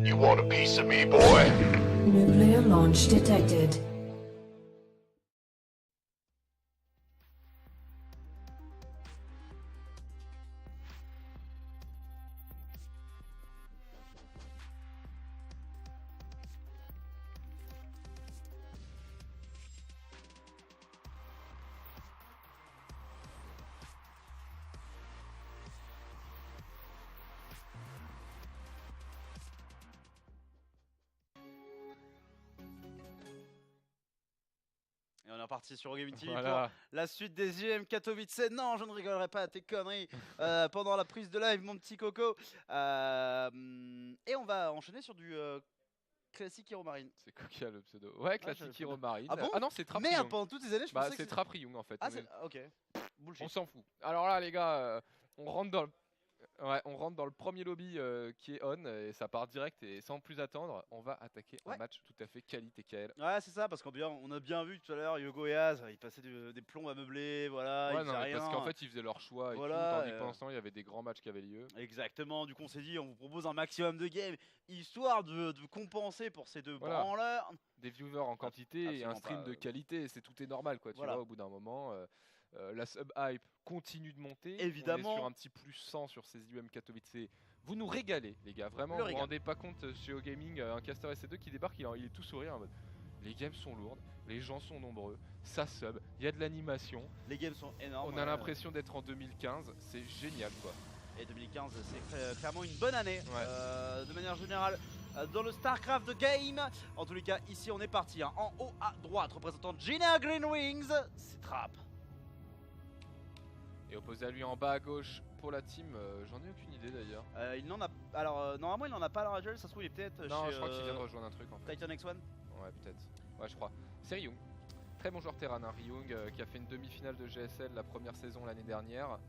You want a piece of me, boy? Nuclear launch detected. Et on est reparti sur Gaming TV Voilà. pour la suite des IEM Katowice. Non, je ne rigolerai pas à tes conneries pendant la prise de live, mon petit coco. Et on va enchaîner sur du classique Hero Marine. C'est Coquia le pseudo. Ouais, classique j'avais Hero Marine. Ah bon non, c'est Trap Merde, Ryung. pendant toutes ces années, je Bah, pensais que c'est Trap Ryung en fait. Ah, On c'est... est- Ok. Bullshit. On s'en fout. Alors là, les gars, on rentre dans le... Ouais, on rentre dans le premier lobby qui est on et ça part direct et sans plus attendre, on va attaquer un Ouais. match tout à fait qualité KL. Ouais, c'est ça, parce qu'on a bien vu tout à l'heure, Yogo et Az, ils passaient des plombs à meubler, voilà, Ouais, ils non, faisaient mais rien. parce qu'en fait, ils faisaient leur choix et Voilà, tout, tandis que pendant ce temps, il y avait des grands matchs qui avaient lieu. Exactement, du coup on s'est dit on vous propose un maximum de games, histoire de compenser pour ces deux Voilà. branleurs. Des viewers en quantité et un absolument stream pas, de qualité, c'est tout est normal quoi, tu voilà. vois, au bout d'un moment. La sub-hype continue de monter. Évidemment. On est sur un petit plus 100 sur ces IEM Katowice. Vous nous régalez, les gars. Vraiment, Le vous vous régal. rendez pas compte chez OGaming, un caster SC2 qui débarque, il est tout sourire en mode. Les games sont lourdes, les gens sont nombreux, ça sub, il y a de l'animation. Les games sont énormes. On a l'impression d'être en 2015, c'est génial quoi. Et 2015 c'est clairement une bonne année, Ouais. de manière générale. Dans le StarCraft de game. En tous les cas, ici on est parti. Hein. En haut à droite, représentant Gina Green Wings, c'est Trap. Et opposé à lui en bas à gauche pour la team, j'en ai aucune idée d'ailleurs. Il n'en a. Alors, normalement, il n'en a pas à l'heure actuelle. Ça se trouve, il est peut-être Non, chez je crois qu'il vient de rejoindre un truc en fait. Titan X1. Ouais, peut-être. Ouais, je crois. C'est Ryung. Très bon joueur Terran, hein. Ryung qui a fait une demi-finale de GSL la première saison l'année dernière.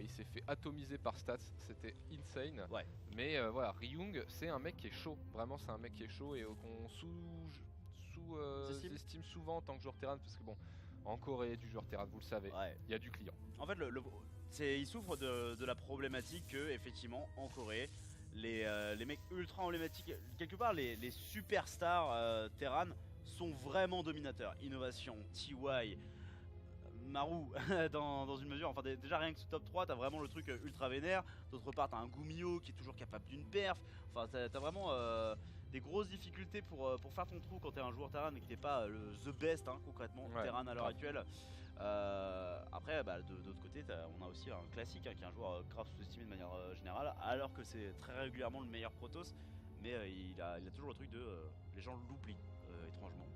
Il s'est fait atomiser par Stats, c'était insane. Ouais. Mais voilà, Ryung, c'est un mec qui est chaud. Vraiment, c'est un mec qui est chaud et qu'on sous-estime souvent en tant que joueur Terran. Parce que bon, en Corée, du joueur Terran, vous le savez, Ouais. il y a du client. En fait, il souffre de la problématique que, effectivement, en Corée, les mecs ultra emblématiques, quelque part, les superstars Terran sont vraiment dominateurs. Innovation, TY, Maru, dans une mesure, enfin déjà rien que ce top 3, t'as vraiment le truc ultra vénère. D'autre part, t'as un Gumio qui est toujours capable d'une perf. Enfin, t'as vraiment des grosses difficultés pour faire ton trou quand t'es un joueur Terran et que t'es pas le the best, hein, concrètement, Ouais, Terran à l'heure grave. actuelle. Après, de l'autre côté, on a aussi un classique qui est un joueur grave sous-estimé de manière générale, alors que c'est très régulièrement le meilleur Protoss. Mais il a toujours le truc de les gens l'oublient étrangement.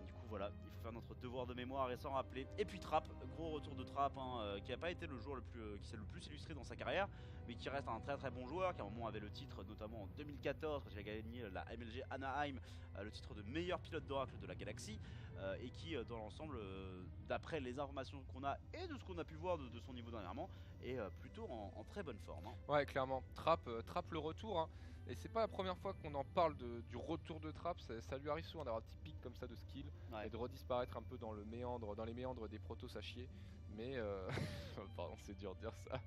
Du coup voilà, il faut faire notre devoir de mémoire et s'en rappeler. Et puis Trap, gros retour de Trap, hein, qui n'a pas été le joueur qui s'est le plus illustré dans sa carrière, mais qui reste un très très bon joueur, qui à un moment avait le titre, notamment en 2014 quand il a gagné la MLG Anaheim, le titre de meilleur pilote d'oracle de la galaxie, et qui dans l'ensemble, d'après les informations qu'on a et de ce qu'on a pu voir de son niveau dernièrement, est plutôt en très bonne forme. Hein. Ouais, clairement. Trap le retour. Hein. Et c'est pas la première fois qu'on en parle du retour de Trap. Ça lui arrive souvent d'avoir un petit pic comme ça de skill Ouais. et de redisparaître un peu dans les méandres des protos à chier. Mais pardon, c'est dur de dire ça.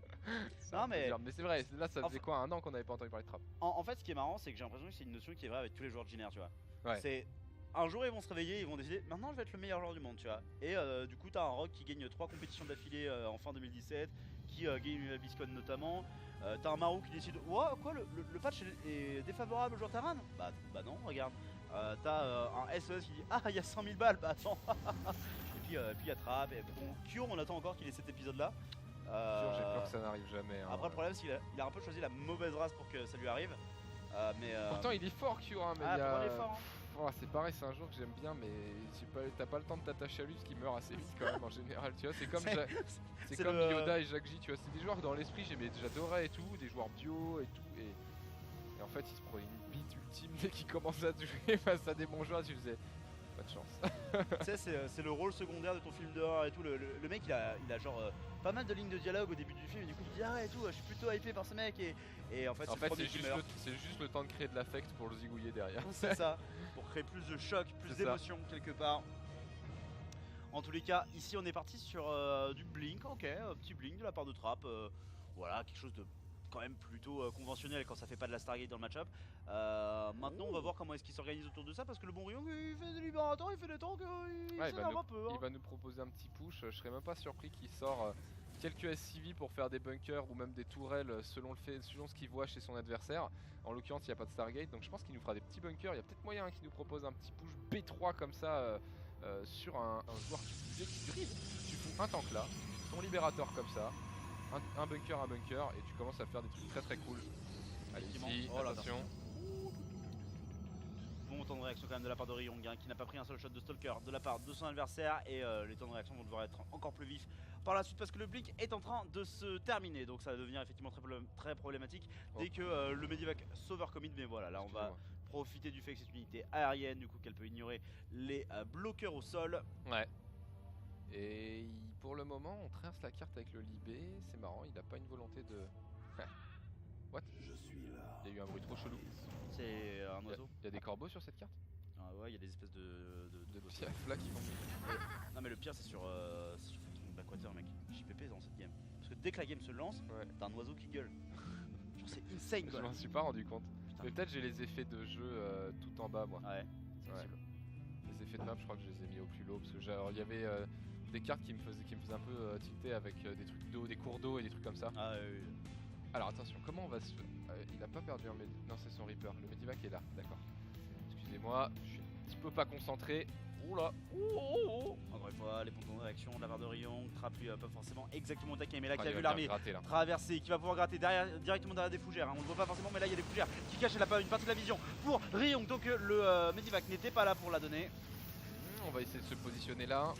C'est Non, un peu mais- dur. Mais c'est vrai. Là, ça faisait Enfin- quoi, un an qu'on n'avait pas entendu parler de Trap. En fait, ce qui est marrant, c'est que j'ai l'impression que c'est une notion qui est vraie avec tous les joueurs de Giner, tu vois. Ouais. C'est un jour ils vont se réveiller, ils vont décider maintenant je vais être le meilleur joueur du monde, tu vois. Et du coup t'as un Rock qui gagne 3 compétitions d'affilée en fin 2017, qui gagne la BlizzCon notamment. T'as un Maru qui décide ouah quoi le patch est défavorable aux joueurs Terran. Bah non regarde. T'as un SES qui dit ah il y a 100 000 balles, bah attends. et puis il y a Trap, et bon Cure on attend encore qu'il ait cet épisode là. Sûr, j'ai peur que ça n'arrive jamais. Hein. Après le problème c'est qu'il a un peu choisi la mauvaise race pour que ça lui arrive. Pourtant, il est fort, Q. Hein, mais ah, il y a... pourtant, il est fort, hein. Oh, c'est pareil, c'est un joueur que j'aime bien, mais t'as pas le temps de t'attacher à lui parce qu'il meurt assez vite quand même en général. Tu vois, c'est comme, c'est comme Yoda et Jacques J. Tu vois, c'est des joueurs que dans l'esprit j'adorais et tout, des joueurs bio et tout. Et en fait, il se prend une bite ultime dès qu'il commence à jouer face à des bons joueurs. Tu faisais pas de chance. Tu sais, c'est le rôle secondaire de ton film d'horreur et tout. Le mec, il a genre pas mal de lignes de dialogue au début du film. Et du coup, il dit ah ouais, et tout, je suis plutôt hypé par ce mec. Et en fait, c'est le premier qui meurt. c'est juste le temps de créer de l'affect pour le zigouiller derrière. C'est ça, pour créer plus de choc, plus C'est d'émotion quelque part. En tous les cas, ici on est parti sur du blink, ok, un petit blink de la part de Trap. Voilà, quelque chose de quand même plutôt conventionnel quand ça fait pas de la Stargate dans le match-up. Maintenant on va voir comment est-ce qu'il s'organise autour de ça parce que le bon Ryong il fait des libérateurs, il fait des tanks, il s'énerve un peu. Hein. Il va nous proposer un petit push, je serais même pas surpris qu'il sort quelques SCV pour faire des bunkers ou même des tourelles selon ce qu'il voit chez son adversaire. En l'occurrence il n'y a pas de Stargate donc je pense qu'il nous fera des petits bunkers, il y a peut-être moyen qu'il nous propose un petit push B3 comme ça sur un joueur qui grid. Tu fous un tank là, ton libérateur comme ça, un bunker et tu commences à faire des trucs très très cool. Allez ici, attention. Bon temps de réaction quand même de la part de Ryong qui n'a pas pris un seul shot de Stalker de la part de son adversaire et les temps de réaction vont devoir être encore plus vifs par la suite parce que le blink est en train de se terminer donc ça va devenir effectivement très problématique dès que le Medivac s'overcommit mais voilà là on va profiter du fait que c'est une unité aérienne du coup qu'elle peut ignorer les bloqueurs au sol. Ouais. Et pour le moment on traverse la carte avec le Libé, c'est marrant, il n'a pas une volonté de... What? Il y a eu un bruit trop chelou. C'est un oiseau. Il y a des corbeaux sur cette carte? Ah ouais, il y a des espèces de piafs là qui font... Non mais le pire c'est sur Blackwater mec, JPP dans cette game. Parce que dès que la game se lance, t'as un oiseau qui gueule. Genre c'est insane quoi. Je m'en suis pas rendu compte. Putain. Mais peut-être j'ai les effets de jeu tout en bas moi. Ouais, c'est possible. Les effets de map je crois que je les ai mis au plus low parce que il y avait des cartes qui me faisaient un peu tilter avec des trucs d'eau, des cours d'eau et des trucs comme ça. Ah oui. Alors attention, comment on va se... il a pas perdu un non c'est son Reaper, le Medivac est là, d'accord. Excusez-moi, je suis un petit peu pas concentré. Oula. Encore une fois, les points de réaction de la part de Ryong, Trap lui a pas forcément exactement attaqué, mais là qui a il vu va l'armée traverser, qui va pouvoir gratter directement derrière des fougères, hein. On ne voit pas forcément mais là il y a des fougères qui cachent une partie de la vision pour Ryong, donc le Medivac n'était pas là pour la donner. On va essayer de se positionner là.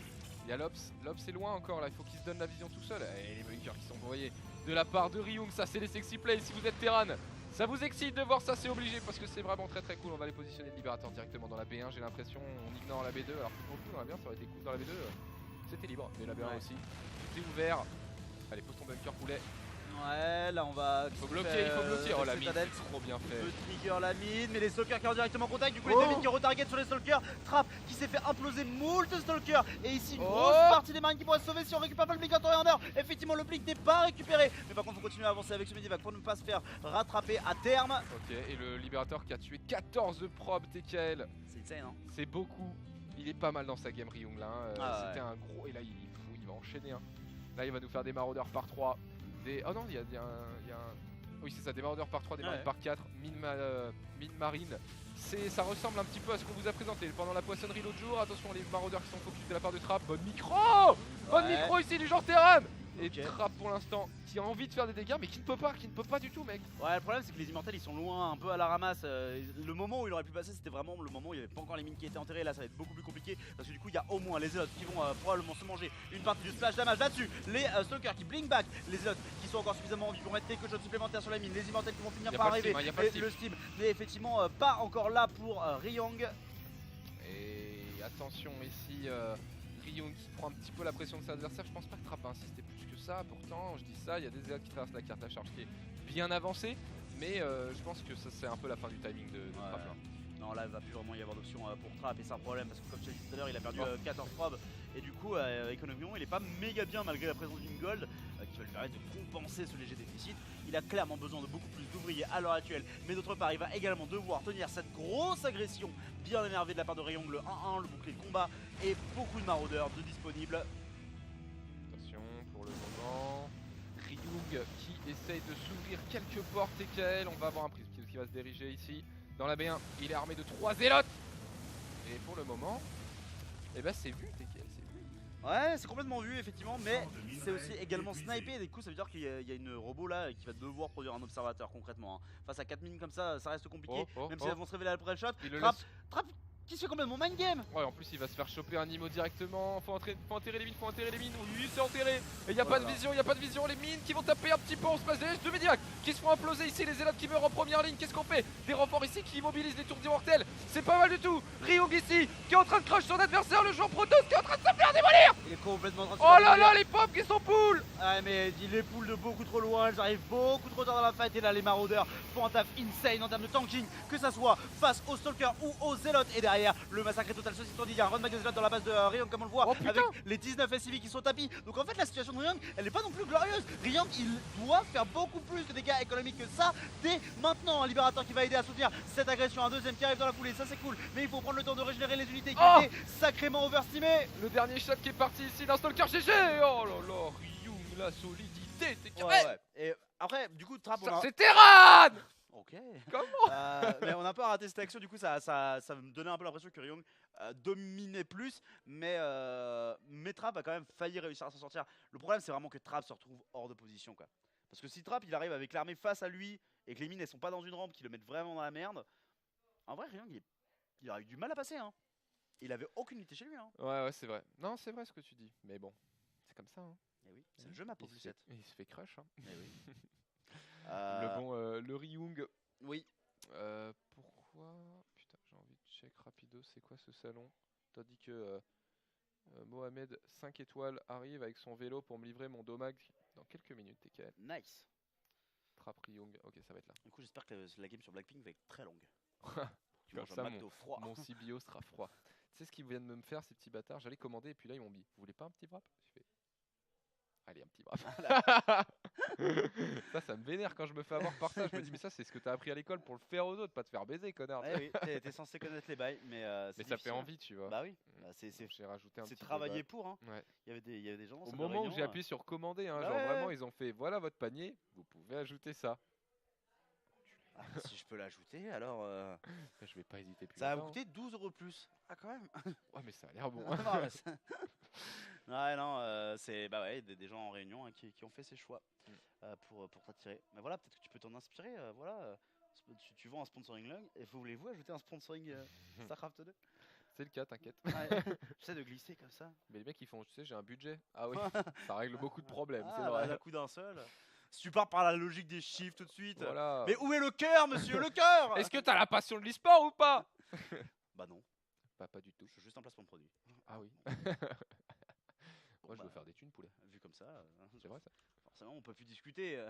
Il y a Lops est loin encore là, il faut qu'il se donne la vision tout seul. Et les bunkers qui sont envoyés de la part de Ryong, ça c'est les sexy plays si vous êtes Terran. Ça vous excite de voir ça, c'est obligé parce que c'est vraiment très très cool. On va les positionner le libérateur directement dans la B1, j'ai l'impression. On ignore la B2 alors que pour le coup dans la B1 ça aurait été cool dans la B2. C'était libre, mais la B1 aussi. Tout est ouvert. Allez, pose ton bunker poulet. Ouais, là on va. Il faut bloquer. Oh la mine, c'est trop bien fait. Le trigger la mine, mais les stalkers qui ont directement contact. Du coup, les deux mines qui retarget sur les stalkers. Trap qui s'est fait imploser moult stalkers. Et ici, une grosse partie des marines qui pourraient se sauver si on récupère pas le blink en temps et en heure. Effectivement, le blink n'est pas récupéré. Mais par contre, il faut continuer à avancer avec ce Medivac pour ne pas se faire rattraper à terme. Ok, et le libérateur qui a tué 14 probes TKL. C'est insane, hein. C'est beaucoup. Il est pas mal dans sa game Ryong là. C'était un gros. Et là, il va enchaîner. Hein. Là, il va nous faire des maraudeurs par 3. Oh non, il y a un... Oui c'est ça, des maraudeurs par 3, des marines par 4, mine marine. Ça ressemble un petit peu à ce qu'on vous a présenté pendant la poissonnerie l'autre jour. Attention les maraudeurs qui sont focus de la part de Trap. Bonne micro ici du genre Terran. Et Trap pour l'instant qui a envie de faire des dégâts mais qui ne peut pas du tout mec. Ouais le problème c'est que les immortels ils sont loin, un peu à la ramasse. Le moment où il aurait pu passer c'était vraiment le moment où il n'y avait pas encore les mines qui étaient enterrées. Là ça va être beaucoup plus compliqué parce que du coup il y a au moins les Zealots qui vont probablement se manger une partie du splash damage là-dessus. Les stalkers qui blink back, les Zealots qui sont encore suffisamment en vie pour mettre quelques shots supplémentaires sur la mine, les immortels qui vont finir par arriver, le steam mais effectivement pas encore là pour Ryong. Et attention ici Ryong qui prend un petit peu la pression de ses adversaires. Je pense pas que Trap a insisté plus que ça, pourtant je dis ça, il y a des Zealots qui traversent la carte, la charge qui est bien avancée, mais je pense que ça c'est un peu la fin du timing de Trap là. Non là il va plus vraiment y avoir d'option pour Trap et c'est un problème parce que comme je t'ai dit tout à l'heure il a perdu 14 probes et du coup économiquement il est pas méga bien malgré la présence d'une gold qui va lui permettre de compenser ce léger déficit. Il a clairement besoin de beaucoup plus d'ouvriers à l'heure actuelle mais d'autre part il va également devoir tenir cette grosse agression bien énervée de la part de Ryong, le 1-1, le bouclier de combat et beaucoup de maraudeurs de disponibles. Attention pour le moment, Ryong qui essaye de s'ouvrir quelques portes TKL, on va avoir un prise qui va se diriger ici. Dans la B1, il est armé de 3 zélotes. Et pour le moment, eh ben c'est vu TKL, c'est vu. Ouais, c'est complètement vu effectivement, mais c'est aussi également snipé. Et du coup, ça veut dire qu'il y a une robot là qui va devoir produire un observateur concrètement. Hein. Face à 4 mines comme ça reste compliqué, même si elles vont se révéler après le shot. Trap qui se fait complètement mind game. Ouais, en plus il va se faire choper un IMO directement. Faut enterrer les mines, Oui, c'est enterré. Et y a pas de vision, les mines qui vont taper un petit peu en space de de Medivac qui se font imploser ici, les Zealots qui meurent en première ligne. Qu'est-ce qu'on fait? Des renforts ici qui immobilisent les tours d'immortels. C'est pas mal du tout. Ryong ici qui est en train de crush son adversaire, le joueur Protoss qui est en train de se faire démolir. Il est complètement en train de se Oh là là, les pommes qui sont poules. Ah mais il les poules de beaucoup trop loin, elles arrivent beaucoup trop tard dans la fight. Et là les maraudeurs font un taf insane en termes de tanking, que ça soit face aux stalkers ou aux Zealots. Et derrière derrière. Le massacre est total, ceci étant dit, il y a un run magazine dans la base de Ryung comme on le voit, Oh, putain. avec les 19 SCV qui sont au tapis. Donc en fait la situation de Ryung, elle est pas non plus glorieuse. Ryung il doit faire beaucoup plus de dégâts économiques que ça dès maintenant. Un libérateur qui va aider à soutenir cette agression, un deuxième qui arrive dans la foulée, ça c'est cool. Mais il faut prendre le temps de régénérer les unités qui Oh. étaient sacrément overstimées. Le dernier shot qui est parti ici d'un stalker GG. Oh là là, Ryung, la solidité, t'es carré. Ouais, ouais. Et après du coup Trap on Ça a... c'est Terran. Ok. Comment? Mais on a un peu raté cette action, du coup ça me donnait un peu l'impression que Ryung dominait plus, mais Trap a quand même failli réussir à s'en sortir. Le problème c'est vraiment que Trap se retrouve hors de position quoi. Parce que si Trap il arrive avec l'armée face à lui et que les mines elles sont pas dans une rampe qui le mettent vraiment dans la merde, en vrai Ryung il aurait eu du mal à passer hein. Il avait aucune unité chez lui hein. Ouais, c'est vrai. Non, c'est vrai ce que tu dis. Mais bon, c'est comme ça. Hein. Et oui, c'est le jeu ma pauvre Lucette. Il se fait crush. Hein. Eh oui. Le Ryung. Oui. Pourquoi? Putain, j'ai envie de check rapido. C'est quoi ce salon? T'as dit que Mohamed 5 étoiles arrive avec son vélo pour me livrer mon domag dans quelques minutes. TKL. Nice. Trap Ryung. Ok, ça va être là. Du coup j'espère que la game sur Blackpink va être très longue. Tu Comme manges ça, un McDo froid. Mon CBO sera froid. Tu sais ce qu'ils viennent de me faire, ces petits bâtards? J'allais commander et puis là ils m'ont dit, vous voulez pas un petit wrap? Je fais, allez, un petit wrap. Ça me vénère quand je me fais avoir par ça. Je me dis, mais ça c'est ce que t'as appris à l'école pour le faire aux autres, pas te faire baiser, connard. Eh oui, t'es censé connaître les bails, mais Mais ça fait difficile, hein. envie, tu vois. Bah oui, Mm. bah, c'est J'ai rajouté un petit travaillé débat. pour. Hein. Ouais. Il y avait des gens dans Au cette moment où réunion, j'ai appuyé sur commander, hein, Ouais, genre ouais, vraiment ouais. ils ont fait, voilà votre panier, vous pouvez ajouter ça. ah, si je peux l'ajouter, alors Je vais pas hésiter plus ça va longtemps. coûter 12 € de plus. Ah quand même. Ouais, mais ça a l'air bon. Non, mais ça- ouais non, c'est bah ouais des gens en réunion hein, qui ont fait ces choix pour t'attirer. Mais voilà, peut-être que tu peux t'en inspirer. Voilà, tu vends un sponsoring log et voulez-vous ajouter un sponsoring Starcraft 2? C'est le cas, t'inquiète. Ouais, j'essaie de glisser comme ça. Mais les mecs ils font, tu sais, j'ai un budget. Ah oui, ça règle beaucoup de problèmes, c'est Ah, vrai. bah, d'un coup d'un seul. Si tu pars par la logique des chiffres tout de suite. Voilà. Mais où est le cœur, monsieur, le cœur? Est-ce que t'as la passion de l'e-sport ou pas? Bah non, Bah pas du tout. je suis juste un placement de produit. Ah oui. Moi je bah, veux faire des thunes poulet. Vu comme ça, C'est vrai ça? forcément on peut plus discuter.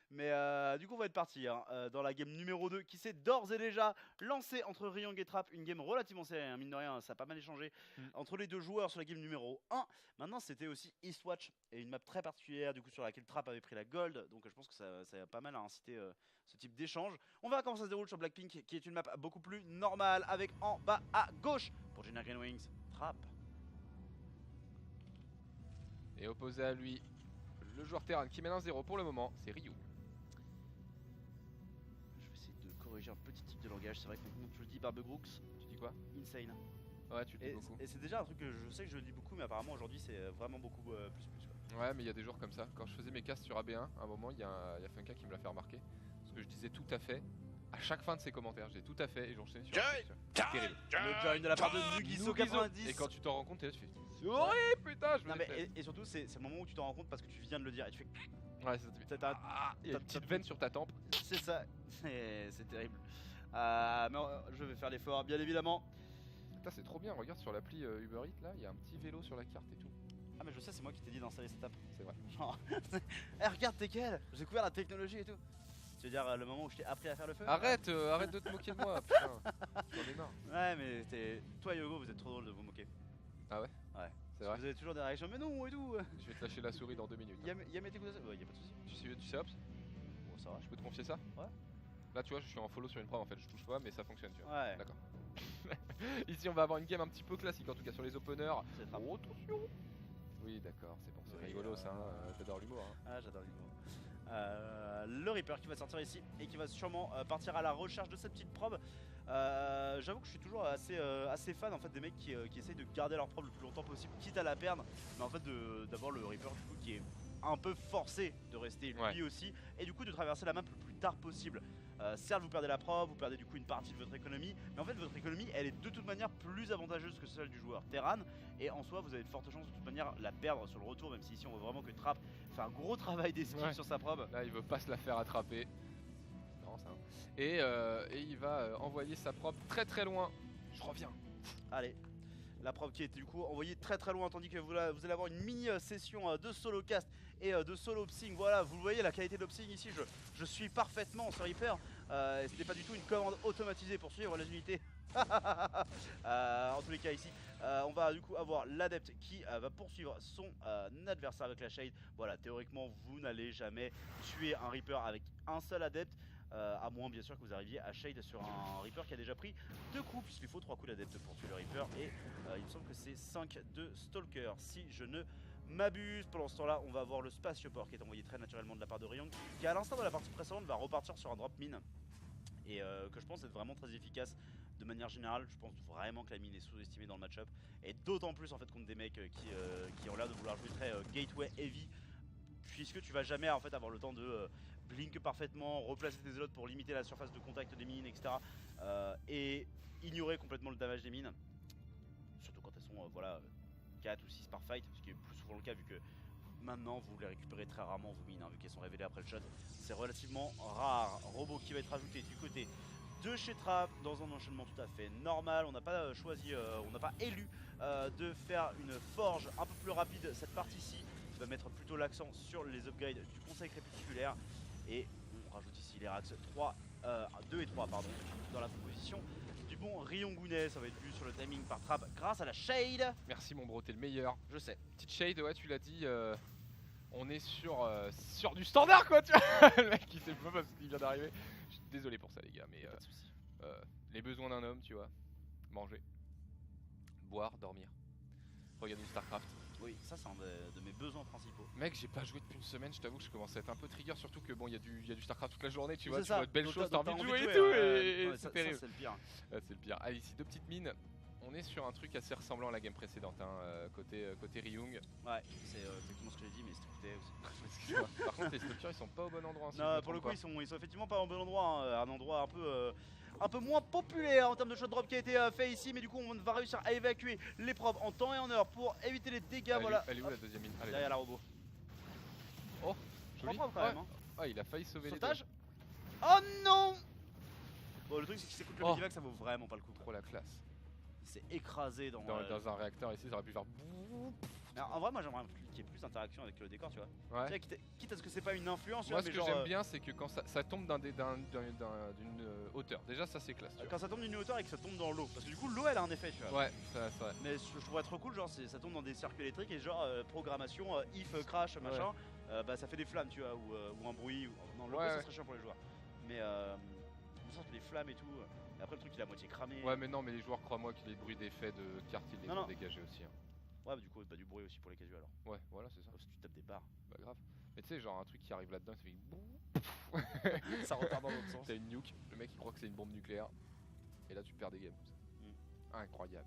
Mais du coup on va être parti hein, dans la game numéro 2 qui s'est d'ores et déjà lancée entre Ryung et Trap. Une game relativement serrée, hein, mine de rien, ça a pas mal échangé entre les deux joueurs sur la game numéro 1. Maintenant c'était aussi Eastwatch et une map très particulière du coup sur laquelle Trap avait pris la gold. Donc je pense que ça a pas mal à inciter ce type d'échange. On verra comment ça se déroule sur Blackpink qui est une map beaucoup plus normale avec en bas à gauche pour Jenner Green Wings, Trap. Et opposé à lui, le joueur Terran qui mène 1-0 pour le moment, c'est Ryu. Je vais essayer de corriger un petit type de langage, c'est vrai que quand tu le dis Barbegrooks, Tu dis quoi? insane. Ouais, tu le dis Et, beaucoup. et c'est déjà un truc que je sais que je le dis beaucoup, mais apparemment aujourd'hui c'est vraiment beaucoup plus quoi. Ouais, mais il y a des jours comme ça. Quand je faisais mes castes sur AB1, à un moment, il y a Funka qui me l'a fait remarquer. Parce que je disais tout à fait. À chaque fin de ses commentaires, j'ai tout à fait et j'enchaînais sur un truc. C'est terrible. Le join de la part de Nugiso90. Et quand tu t'en rends compte, t'es là, tu fais, c'est horrible, putain, je Non me mais déteste. et surtout c'est le moment où tu t'en rends compte parce que tu viens de le dire et tu fais Ouais, ça te fait. Il y a une petite veine sur ta tempe. c'est ça, c'est terrible. Mais je vais faire l'effort bien évidemment. Putain, c'est trop bien, regarde sur l'appli Uber Eats là, il y a un petit vélo sur la carte et tout. Ah mais je sais, c'est moi qui t'ai dit d'installer cette app. C'est vrai. Genre, eh, regarde t'es quel, j'ai découvert la technologie et tout. Tu veux dire le moment où je t'ai appris à faire le feu? Arrête, arrête de te moquer de moi, putain. J'en ai marre. Ouais mais toi Yogo vous êtes trop drôle de vous moquer. Ah ouais? Ouais. C'est vrai. Vous avez toujours des réactions mais non et tout. Je vais te lâcher la souris dans 2 minutes. hein. Y'a mes écouteurs? Ouais y'a pas de soucis. Tu sais, Ops? Bon ça va. Je peux te confier ça? Ouais. Là, tu vois, je suis en follow sur une preuve en fait, je touche pas, mais ça fonctionne, tu vois. Ouais. D'accord. Ici, on va avoir une game un petit peu classique en tout cas sur les openers. C'est Trap. Oh, attention! Oui, d'accord, c'est bon, c'est Oui, rigolo ça, hein, t'adores l'humour. Hein. Ah j'adore l'humour. Le Reaper qui va sortir ici et qui va sûrement partir à la recherche de cette petite probe. J'avoue que je suis toujours assez fan en fait des mecs qui essayent de garder leur probe le plus longtemps possible, quitte à la perdre, mais en fait d'avoir le Reaper du coup qui est un peu forcé de rester lui aussi et du coup de traverser la map le plus tard possible. Certes vous perdez la probe, vous perdez du coup une partie de votre économie, mais en fait votre économie elle est de toute manière plus avantageuse que celle du joueur Terran et en soi vous avez de fortes chances de toute manière la perdre sur le retour, même si ici on voit vraiment que Trap fait un gros travail d'esquive sur sa probe. Là, il veut pas se la faire attraper. Non, ça. Et il va envoyer sa probe très très loin. Je reviens. Allez, la probe qui est du coup envoyée très très loin, tandis que vous allez avoir une mini session de solo cast et de solo psing. Voilà, vous voyez la qualité de l'opsing ici, je suis parfaitement ce Reaper. Ce n'est pas du tout une commande automatisée pour suivre les unités. En tous les cas ici, on va du coup avoir l'adepte qui va poursuivre son adversaire avec la Shade. Voilà, théoriquement vous n'allez jamais tuer un Reaper avec un seul adepte. À moins bien sûr que vous arriviez à Shade sur un Reaper qui a déjà pris 2 coups, puisqu'il faut 3 coups d'adepte pour tuer le Reaper. Et il me semble que c'est 5 de Stalker si je ne m'abuse. Pendant ce temps là on va avoir le Spatioport qui est envoyé très naturellement de la part de Ryong, qui à l'instar de la partie précédente va repartir sur un drop mine. Et que je pense être vraiment très efficace de manière générale. Je pense vraiment que la mine est sous-estimée dans le match-up. Et d'autant plus en fait contre des mecs qui ont l'air de vouloir jouer très gateway heavy, puisque tu vas jamais en fait avoir le temps de blink parfaitement, replacer tes zélotes pour limiter la surface de contact des mines, etc. Et ignorer complètement le damage des mines. Surtout quand elles sont voilà, 4 ou 6 par fight, ce qui est plus souvent le cas vu que maintenant vous les récupérez très rarement vos mines, hein, vu qu'elles sont révélées après le shot. C'est relativement rare. Robot qui va être rajouté du côté de chez Trap dans un enchaînement tout à fait normal. On n'a pas choisi, on n'a pas élu de faire une forge un peu plus rapide cette partie-ci. On va mettre plutôt l'accent sur les upgrades du conseil crépusculaire. Et on rajoute ici les racks 2 et 3 pardon, dans la composition du bon Ryongune. Ça va être vu sur le timing par Trap grâce à la Shade. Merci mon bro, t'es le meilleur. Je sais. Petite Shade, ouais, tu l'as dit. On est sur du standard quoi, tu vois. Le mec il sait pas parce qu'il vient d'arriver. Je suis désolé pour ça les gars, mais Pas de soucis. les besoins d'un homme, tu vois. Manger, boire, dormir, regarder du Starcraft. Oui, ça c'est un de mes besoins principaux. Mec, j'ai pas joué depuis une semaine, je t'avoue que je commence à être un peu trigger, surtout que bon, il y a du Starcraft toute la journée, tu vois, tu vois de belles choses, t'as envie de jouer et tout, et c'est terrible. Ça c'est le pire. Ouais, c'est le pire. Allez, ici deux petites mines. On est sur un truc assez ressemblant à la game précédente, hein, côté Ryung. Ouais, c'est exactement ce que j'ai dit, mais c'était écouté aussi. Excuse-moi. Par contre, les structures ils sont pas au bon endroit. Si Non, pour le coup, ils sont effectivement pas au bon endroit, hein, un endroit un peu moins populaire en termes de shot drop qui a été fait ici, mais du coup, on va réussir à évacuer l'épreuve en temps et en heure pour éviter les dégâts. Voilà. Elle est où la deuxième mine? Allez, derrière la robot. Oh, joli. Propre, quand même, hein. Ah, il a failli sauver Sautage. les deux. Oh non. Bon, le truc, c'est qu'il s'écoute le Oh. Medivac, ça vaut vraiment pas le coup. Trop la classe. Il s'est écrasé dans Dans un réacteur ici, ça aurait pu faire. Alors, en vrai, moi j'aimerais qu'il y ait plus d'interaction avec le décor, tu vois. Ouais. Tu sais, quitte à ce que c'est pas une influence, Moi, tu ce vois, que mais j'aime bien, c'est que quand ça tombe d'une hauteur, déjà ça c'est classe. Tu vois. quand ça tombe d'une hauteur et que ça tombe dans l'eau. Parce que du coup, l'eau elle a un effet, tu vois. Ouais, c'est vrai. Mais je trouverais trop cool, genre ça tombe dans des circuits électriques et genre programmation, if, crash, machin, bah ça fait des flammes, tu vois, ou un bruit. Non, le bruit ça serait chiant pour les joueurs. Mais on sent que les flammes et tout. Et après, le truc il est à moitié cramé. Ouais, mais non, mais les joueurs, crois-moi, que les bruits d'effet de carte ils les ont dégagés aussi. Hein. Ouais, bah, du coup, du bruit aussi pour les casuals alors. Ouais, voilà, c'est ça. Parce que tu tapes des barres. Bah, grave. Mais tu sais, genre un truc qui arrive là-dedans, ça fait. Ça repart dans l'autre sens. T'as une nuke, le mec il croit que c'est une bombe nucléaire. Et là, tu perds des games. Incroyable.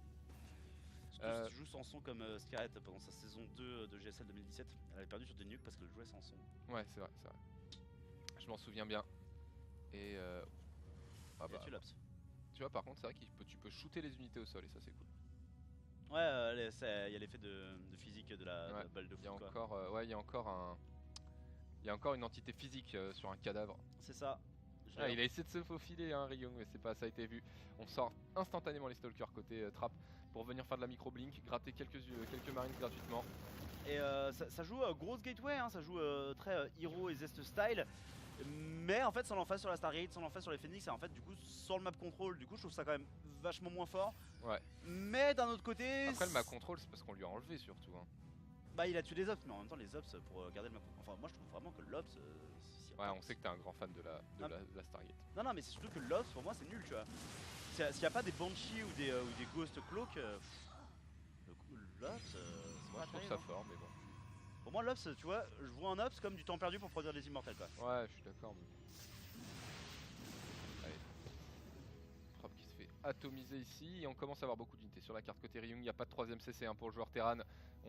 Surtout si tu joues sans son comme Scarlet pendant sa saison 2 de GSL 2017, elle avait perdu sur des nukes parce qu'elle jouait sans son. Ouais, c'est vrai, Je m'en souviens bien. Et Ah bah. Tu vois, par contre, c'est vrai que tu peux shooter les unités au sol et ça, c'est cool. Ouais, il y a l'effet de physique de la balle de foot. Il y a encore une entité physique sur un cadavre. C'est ça. Ah, il a essayé de se faufiler, hein, Ryung, mais c'est pas, ça a été vu. On sort instantanément les stalkers côté Trap pour venir faire de la micro-blink, gratter quelques marines gratuitement. Et ça joue grosse gateway, hein, ça joue très hero et zest style. Mais en fait, sans l'emphase sur la Stargate, sans l'emphase sur les Phoenix, et en fait, du coup, sans le map control, du coup, je trouve ça quand même vachement moins fort. Ouais. Mais d'un autre côté. Après, le map control, c'est parce qu'on lui a enlevé surtout. Hein. Bah, il a tué les ops, mais en même temps, les ops pour garder le map control. Enfin, moi, je trouve vraiment que l'ops. Ouais, on sait que t'es un grand fan de la Stargate. Non, mais c'est surtout que l'ops, pour moi, c'est nul, tu vois. S'il n'y a pas des Banshee ou des Ghost Cloak, l'ops, moi, je trouve ça fort, mais bon. Pour moi, l'ops, tu vois, je vois un ops comme du temps perdu pour produire des immortels, quoi. Ouais, je suis d'accord. Mais... Allez. Trap qui se fait atomiser ici. Et on commence à avoir beaucoup d'unités sur la carte côté Ryung. Il n'y a pas de 3ème CC hein, pour le joueur Terran.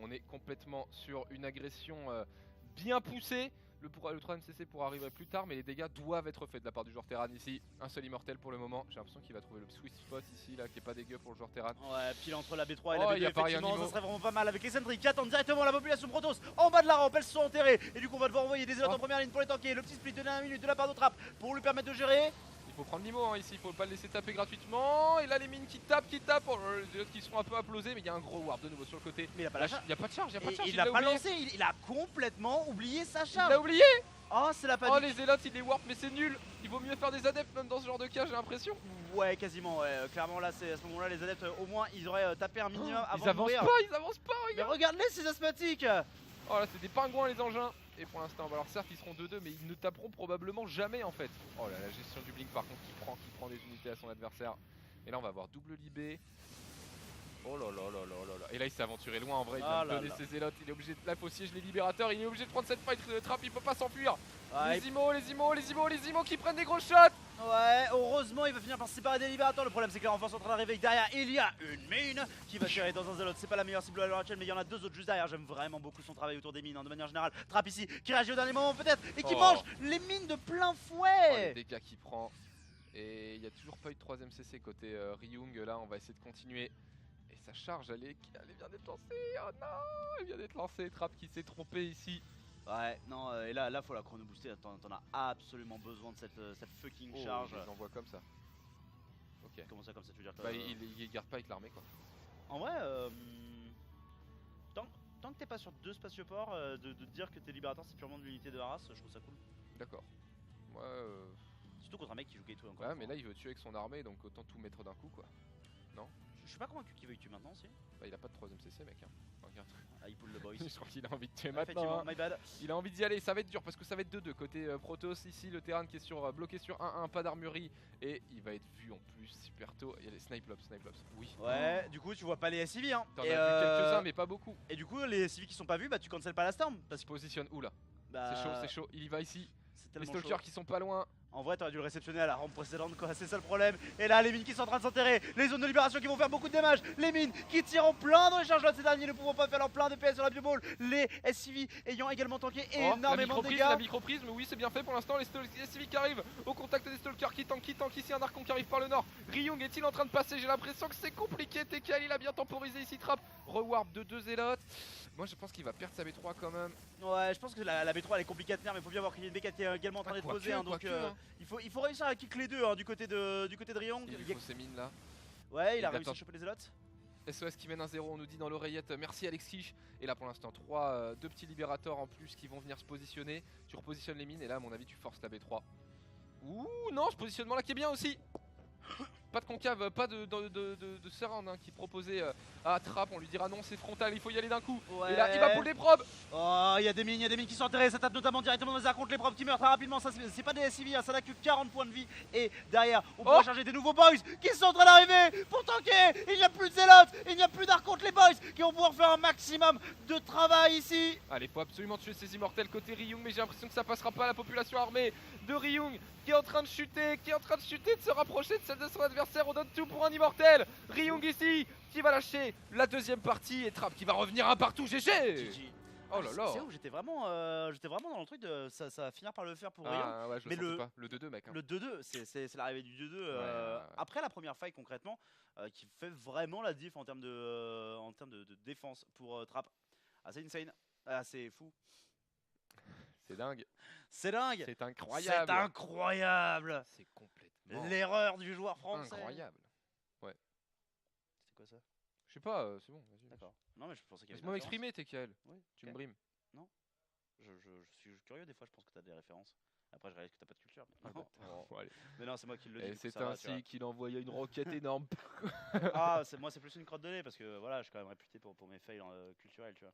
On est complètement sur une agression bien poussée. Le 3ème CC pourra arriver plus tard, mais les dégâts doivent être faits de la part du joueur Terran ici. Un seul immortel pour le moment. J'ai l'impression qu'il va trouver le sweet spot ici, là, qui est pas dégueu pour le joueur Terran. Ouais, pile entre la B3 et la B2, y a effectivement, ça serait vraiment pas mal avec les Sentry qui attendent directement la population Protoss en bas de la rampe. Elles se sont enterrées et du coup, on va devoir envoyer des élotes en première ligne pour les tanker. Le petit split de 1 minute de la part de Trap pour lui permettre de gérer. Il faut prendre Mimo hein, ici, il faut pas le laisser taper gratuitement. Et là les mines qui tapent, les autres qui sont un peu applaudés, mais il y a un gros warp de nouveau sur le côté. Mais il a pas la charge. Il y a pas de charge, Il l'a pas lancé, il a complètement oublié sa charge. Il l'a oublié. Oh, c'est la panique. Oh les zélotes, il les warp, mais c'est nul. vaut mieux faire des adeptes même dans ce genre de cas, j'ai l'impression. Ouais, quasiment, ouais. Clairement, là, c'est à ce moment-là, les adeptes, au moins, ils auraient tapé un minimum avant Ils de avancent mourir. pas, ils avancent pas, Mais regarde. regarde-les, ces asthmatiques. Oh là, c'est des pingouins les engins. Et pour l'instant, alors certes, ils seront 2-2, mais ils ne taperont probablement jamais en fait. Oh là, la gestion du blink par contre qui prend des unités à son adversaire. Et là, on va avoir double libé. Oh là là là là là là. Et là, il s'est aventuré loin en vrai, il vient Ah de là donner là. ses élotes. Il est obligé de. Là, faut siège les libérateurs, il est obligé de prendre cette fight de trap, il peut pas s'enfuir. Ouais, Les imos qui prennent des gros shots. ouais, heureusement, il va finir par se séparer des libérateurs. Le problème, c'est que la renforce est en train d'arriver. Derrière, il y a une mine qui va tirer dans un zélote. C'est pas la meilleure cible à l'heure actuelle, mais il y en a 2 autres juste derrière. J'aime vraiment beaucoup son travail autour des mines, hein, de manière générale. Trap ici, qui réagit au dernier moment peut-être, et qui Oh. mange les mines de plein Oh, les fouet. dégâts qu'il prend. Et il n'y a toujours pas eu de 3ème CC côté Ryung. Là, on va essayer de continuer. Et sa charge, elle vient d'être lancée. Oh non, elle vient d'être lancée. Trap qui s'est trompé ici. Ouais, non, et là, faut la chrono booster. T'en as absolument besoin de cette fucking charge. Je les envoie comme ça. Ok. Comment ça, comme ça, tu veux dire que. Bah, il garde pas avec l'armée quoi. En vrai, tant que t'es pas sur 2 spatioports, de dire que t'es libérateur c'est purement de l'unité de Haras, je trouve ça cool. D'accord. Ouais, Surtout contre un mec qui joue K2 encore. ouais, une mais fois. là il veut tuer avec son armée donc autant tout mettre d'un coup quoi. Je suis pas convaincu qu'il veuille tuer maintenant aussi. Bah, il a pas de 3ème CC mec. Hein. Regarde. Ah, il pull le boys. Je crois qu'il a envie de tuer Effectivement, maintenant. Hein. my bad. Il a envie d'y aller, ça va être dur parce que ça va être 2-2 côté Protoss ici, le terrain qui est bloqué sur 1-1, pas d'armurerie et il va être vu en plus super tôt. Il y a les snipe lobs. Oui. Ouais, du coup, tu vois pas les SCV hein. T'en as Et, vu quelques-uns mais pas beaucoup. et du coup, les SCV qui sont pas vus, bah tu cancel pas la storm. Parce Il que se positionne où là? bah, C'est chaud, il y va ici. c'est Les tellement stalkers chaud. qui sont pas loin. En vrai, t'aurais dû le réceptionner à la rampe précédente, quoi. C'est ça le problème. Et là, les mines qui sont en train de s'enterrer. Les zones de libération qui vont faire beaucoup de dommages. Les mines qui tirent en plein dans les charges là. Ces derniers ne pouvant pas faire leur plein de PS sur la bioball. Les SCV ayant également tanké Oh, énormément de dégâts. la microprise, mais oui c'est bien fait pour l'instant, les SCV qui arrivent au contact des stalkers qui tankent ici, un Archon qui arrive par le nord. Ryung est-il en train de passer? J'ai l'impression que c'est compliqué, TKL il a bien temporisé ici, Trap. Rewarp de 2 zélotes. Moi je pense qu'il va perdre sa B3 quand même. Ouais, je pense que la B3 elle est compliquée à tenir, mais il faut bien voir qu'il y a une B4 qui est également en train d'être posée. Hein, donc il faut réussir à kick les deux hein, du côté de Ryung. Il lui faut ces mines là. Ouais, il a Et réussi à attends. choper les zélotes. SOS qui mène 1-0, on nous dit dans l'oreillette merci Alexis. Et là pour l'instant 2 petits libérateurs en plus qui vont venir se positionner. Tu repositionnes les mines et là à mon avis tu forces la B3. Ouh non, ce positionnement là qui est bien aussi. Pas de concave, pas de surround hein, qui proposait à Trap, on lui dira non c'est frontal, il faut y aller d'un coup. Ouais. Et là il va pull les probes. Oh, il y a des mines qui sont enterrées, ça tape notamment directement dans les airs contre les probes qui meurent très rapidement. Ça, c'est pas des SCV, hein, ça n'a que 40 points de vie. Et derrière, on pourra charger des nouveaux boys qui sont en train d'arriver pour tanker. Il n'y a plus de zélotes, il n'y a plus d'arc contre les boys qui vont pouvoir faire un maximum de travail ici. Allez, faut absolument tuer ces immortels côté Ryung, mais j'ai l'impression que ça passera pas. La population armée de Ryung qui est en train de chuter, de se rapprocher de celle de son adversaire. On donne tout pour un immortel. Ryung ici qui va lâcher la 2ème partie et Trap qui va revenir un partout. GG. GG. Oh là là. C'est où j'étais vraiment dans le truc de ça va finir par le faire pour Ryung. Ah ouais, je Mais le sentais pas. Le 2-2 mec. Hein. Le 2-2, c'est l'arrivée du 2-2 Ouais. après la première fight concrètement qui fait vraiment la diff en termes de défense pour Trap. Assez insane, assez fou. C'est dingue. C'est dingue. C'est incroyable. C'est incroyable. C'est complètement L'erreur du joueur français. incroyable. C'est quoi ça? Je sais pas, c'est bon, vas-y. D'accord. Non mais je pensais qu'il y avait Laisse-moi une référence. m'exprimer, TKL. Oui, Tu ok. me brimes. Je suis curieux des fois, je pense que t'as des références. Après je réalise que t'as pas de culture. Mais, Ah bah, non. bon, allez. Mais non, c'est moi qui le dis. Et du coup, c'est ça va, tu vois. ainsi qu'il envoya une roquette énorme. Ah, moi c'est plus une crotte de nez parce que voilà, je suis quand même réputé pour mes fails culturels, tu vois.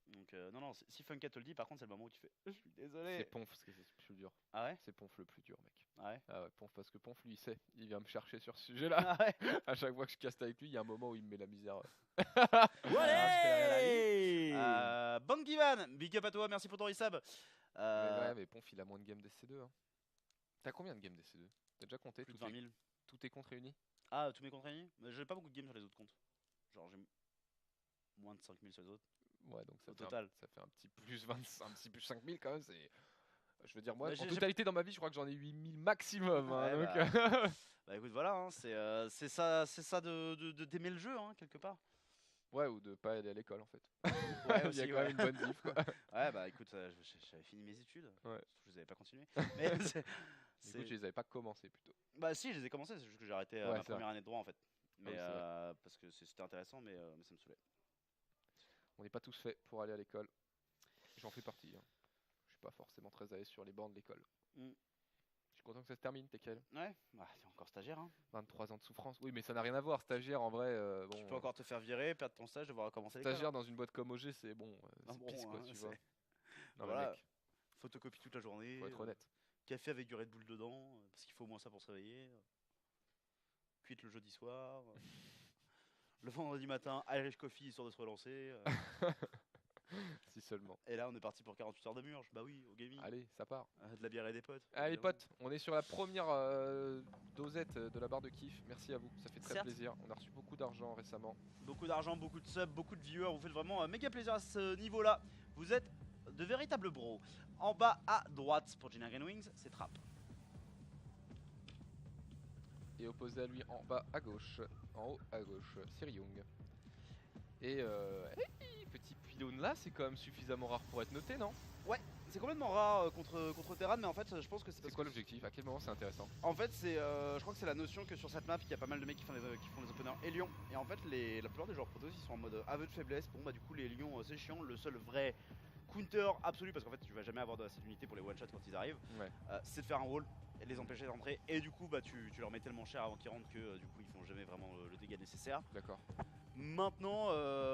Donc non, si Funka te le dit, par contre c'est le moment où tu fais je suis désolé. C'est Ponf, parce que c'est le plus dur. Ah ouais? C'est Ponf le plus dur, mec. Ah ouais? Ah ouais, Ponf, parce que Ponf, lui, il sait. Il vient me chercher sur ce sujet-là. Ah ouais? À chaque fois que je caste avec lui, il y a un moment où il me met la misère. Ouais. Bangivan, big up à toi, merci pour ton resub. Mais ouais, mais Ponf, il a moins de games d'SC2. Hein. T'as combien de games d'SC2? T'as déjà compté Plus de tous 20 tes 000. tous tes comptes réunis? Ah, tous mes comptes réunis? Mais j'ai pas beaucoup de games sur les autres comptes. Genre j'ai moins de 5000 sur les autres. Ouais, donc ça Au fait total. ça fait un petit plus 25, un petit plus 5000 quand même. C'est, je veux dire, moi, Bah, en j'ai- totalité dans ma vie, je crois que j'en ai 8000 maximum. Hein, Ouais, donc, Bah écoute, voilà, hein, c'est ça d'aimer le jeu, hein, quelque part. ouais, ou de pas aller à l'école en fait. Ouais, Il y a aussi, quand ouais. même une bonne diff quoi. Ouais, bah écoute, j'avais fini mes études. Ouais. Je les avais pas continué. Mais Du coup, je les avais pas commencé plutôt. Bah si, je les ai commencés, c'est juste que j'ai arrêté Ouais, ma c'est première année de droit en fait. Mais c'est vrai. parce que c'était intéressant, mais ça me saoulait. On n'est pas tous faits pour aller à l'école. J'en fais partie. Hein. Je suis pas forcément très à l'aise sur les bancs de l'école. Mm. Je suis content que ça se termine, TKL. Ouais, bah, t'es encore stagiaire. Hein. 23 ans de souffrance. Oui, mais ça n'a rien à voir. Stagiaire, en vrai, bon. Tu peux encore te faire virer, perdre ton stage, devoir recommencer l'école. Stagiaire dans une boîte comme OG, c'est bon. Ah C'est bon, pisse, quoi, hein, tu c'est- vois. Non, Voilà. mais mec, Photocopie toute la journée. faut être honnête. Café avec du Red Bull dedans, parce qu'il faut au moins ça pour se réveiller. Cuite le jeudi soir. Le vendredi matin, Irish Coffee histoire de se relancer. Si seulement. Et là, on est parti pour 48 heures de murge. Bah oui, au gaming. Allez, ça part. De la bière et des potes. Allez, évidemment. potes, on est sur la première dosette de la barre de kiff. Merci à vous, ça fait très Certes. plaisir. On a reçu beaucoup d'argent récemment. Beaucoup d'argent, beaucoup de subs, beaucoup de viewers. Vous faites vraiment méga plaisir à ce niveau-là. Vous êtes de véritables bros. En bas à droite pour General Wings, c'est Trap. Et opposé à lui en bas à gauche, en haut à gauche, c'est Ryung. Et petit pylône là, c'est quand même suffisamment rare pour être noté, non? C'est complètement rare contre Terran, mais en fait, je pense que c'est C'est parce quoi que. l'objectif? À quel moment c'est intéressant? En fait, je crois que c'est la notion que sur cette map, il y a pas mal de mecs qui font les openers et lions. Et en fait, la plupart des joueurs protos, ils sont en mode aveu de faiblesse. Bon, bah, du coup, les lions, c'est chiant. Le seul vrai counter absolu, parce qu'en fait, tu vas jamais avoir assez d'unités pour les one-shots quand ils arrivent, Ouais. c'est de faire un wall et de les empêcher d'entrer. Et du coup, bah, tu leur mets tellement cher avant qu'ils rentrent que du coup, ils font jamais vraiment le dégât nécessaire. D'accord. Maintenant,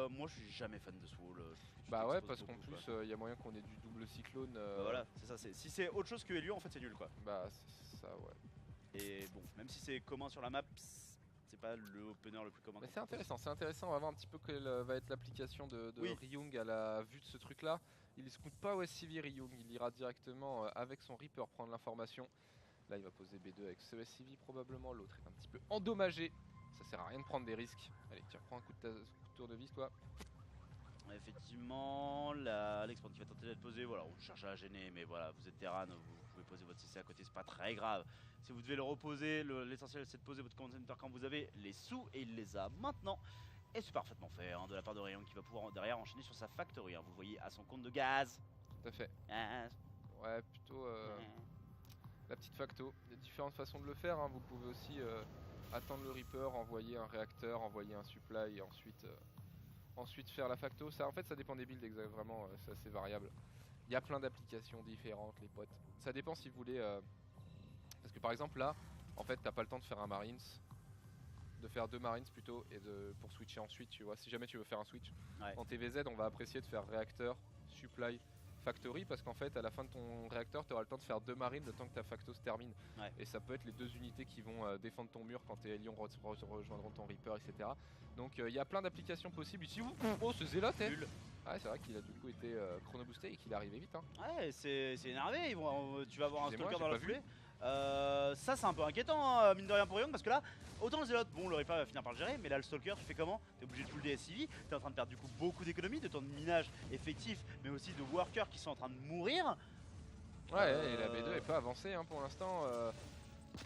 moi, je suis jamais fan de ce wall. Bah ouais, t'exposes parce qu'en beaucoup, plus, quoi. il y a moyen qu'on ait du double cyclone. Bah voilà, c'est ça. Si c'est autre chose que Helio, en fait, c'est nul, quoi. Bah c'est ça, ouais. Et bon, même si c'est commun sur la map, c'est pas le opener le plus commun. Mais qu'on c'est propose. intéressant, on va voir un petit peu quelle va être l'application de Oui. Ryung à la vue de ce truc là. Il ne scoute pas au SCV Ryung, il ira directement avec son Reaper prendre l'information. Là il va poser B2 avec ce SCV probablement, l'autre est un petit peu endommagé. Ça sert à rien de prendre des risques. Allez tiens, prends un coup de tournevis toi. Effectivement, Alex qui va tenter d'être posé, voilà, on cherche à la gêner, mais voilà, vous êtes Terran, vous pouvez poser votre CC à côté, c'est pas très grave. Si vous devez le reposer, l'essentiel c'est de poser votre command center quand vous avez les sous, et il les a maintenant. Et c'est parfaitement fait hein, de la part de Rayon qui va pouvoir derrière enchaîner sur sa factory, hein, vous voyez à son compte de gaz. Tout à fait. Gaz, Ouais, plutôt la petite facto. Il y a différentes façons de le faire, hein. Vous pouvez aussi attendre le Reaper, envoyer un réacteur, envoyer un supply et ensuite faire la facto. Ça, en fait, ça dépend des builds, vraiment, c'est assez variable. Il y a plein d'applications différentes, les potes. Ça dépend si vous voulez. Parce que par exemple, là, en fait, t'as pas le temps de faire un Marines, de faire 2 Marines plutôt, et pour switcher ensuite, tu vois. Si jamais tu veux faire un switch Ouais. en TVZ, on va apprécier de faire réacteur, supply, factory, parce qu'en fait, à la fin de ton réacteur, tu auras le temps de faire 2 marines le temps que ta facto se termine. Ouais. Et ça peut être les 2 unités qui vont défendre ton mur quand tes lions rejoindront ton Reaper, etc. Donc il y a plein d'applications possibles. Ici, oh, ce zélote, hein. Nul. Ah, c'est vrai qu'il a du coup été chrono boosté et qu'il est arrivé vite. Hein. Ouais, c'est énervé, tu vas avoir un Excusez-moi, stalker j'ai dans la pas vu. foulée. Ça c'est un peu inquiétant hein, mine de rien pour Young parce que là autant le Zélote, bon le Reaper va finir par le gérer mais là le Stalker tu fais comment? T'es obligé de pull des SCV, t'es en train de perdre du coup beaucoup d'économies, de temps de minage effectif mais aussi de workers qui sont en train de mourir. Ouais, et la B2 est pas avancée hein, pour l'instant.